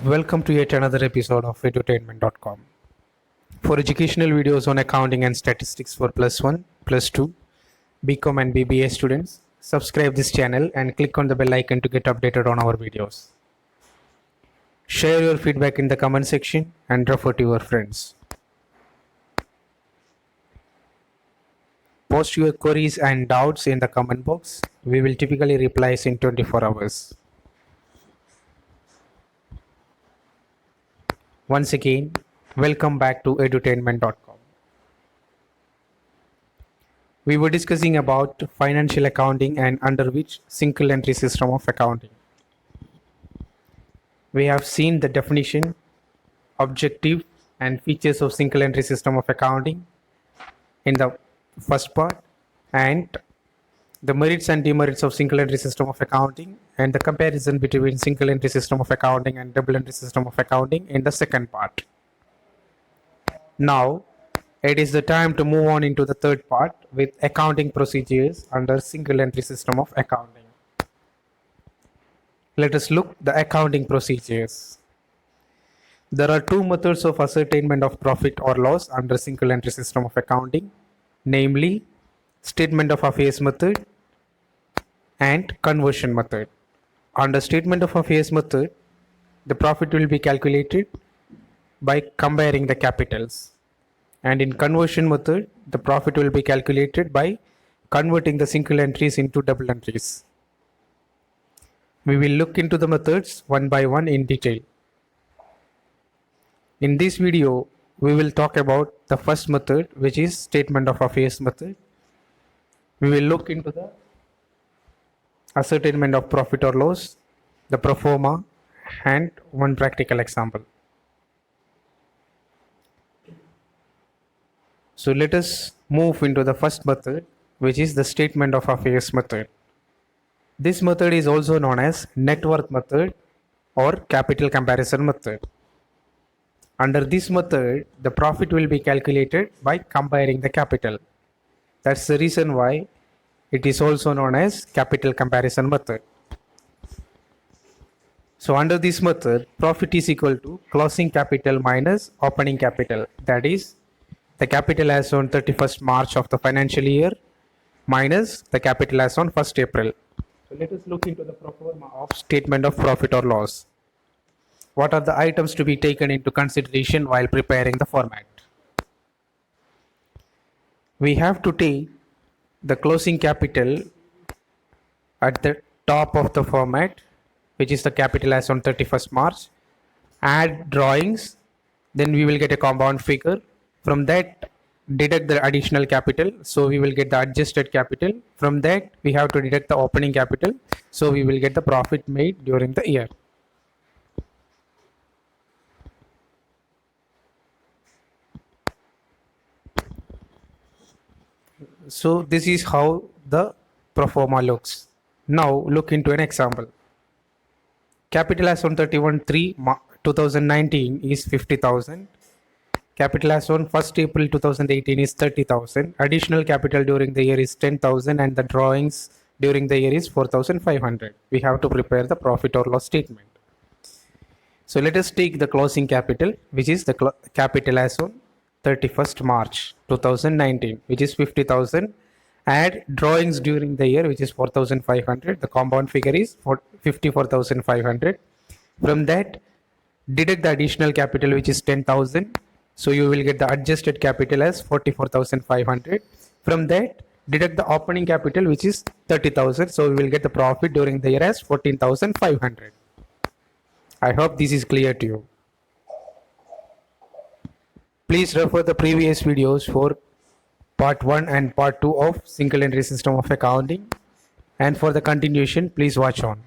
Welcome to yet another episode of edutainment.com. For educational videos on accounting and statistics for plus 1, plus 2, BCom and BBA students, subscribe this channel and click on the bell icon to get updated on our videos. Share your feedback in the comment section and refer to your friends. Post your queries and doubts in the comment box. We will typically reply in 24 hours. Once again, welcome back to edutainment.com. We were discussing about financial accounting and under which single entry system of accounting. We have seen the definition, objective and features of single entry system of accounting in the first part, and the merits and demerits of single entry system of accounting and the comparison between single entry system of accounting and double entry system of accounting in the second part. Now it is the time to move on into the third part with accounting procedures under single entry system of accounting. Let us look the accounting procedures. There are two methods of ascertainment of profit or loss under single entry system of accounting, namely statement of affairs method and conversion method. Under statement of affairs method, the profit will be calculated by comparing the capitals, and in conversion method, the profit will be calculated by converting the single entries into double entries. We will look into the methods one by one in detail. In this video, we will talk about the first method, which is statement of affairs method. We will look into the ascertainment of profit or loss, the pro forma, and one practical example. So let us move into the first method, which is the statement of affairs method. This method is also known as net worth method or capital comparison method. Under this method, the profit will be calculated by comparing the capital. That's the reason why it is also known as capital comparison method. So under this method, profit is equal to closing capital minus opening capital. That is the capital as on 31st March of the financial year minus the capital as on 1st April. So let us look into the pro forma of statement of profit or loss. What are the items to be taken into consideration while preparing the format? We have to take the closing capital at the top of the format, which is the capital as on 31st March, add drawings, then we will get a compound figure. From that, deduct the additional capital, so we will get the adjusted capital. From that, we have to deduct the opening capital, so we will get the profit made during the year. So this is how the pro forma looks. Now look into an example. Capital as on 31/3/2019 is 50,000. Capital as on 1st April 2018 is 30,000. Additional capital during the year is 10,000 and the drawings during the year is 4,500. We have to prepare the profit or loss statement. So let us take the closing capital, which is the capital as on 31st March 2019, which is 50,000. Add drawings during the year, which is 4,500. The compound figure is 54,500. From that, deduct the additional capital, which is 10,000. So you will get the adjusted capital as 44,500. From that, deduct the opening capital, which is 30,000. So we will get the profit during the year as 14,500. I hope this is clear to you. Please refer the previous videos for part 1 and part 2 of single entry system of accounting, and for the continuation, please watch on.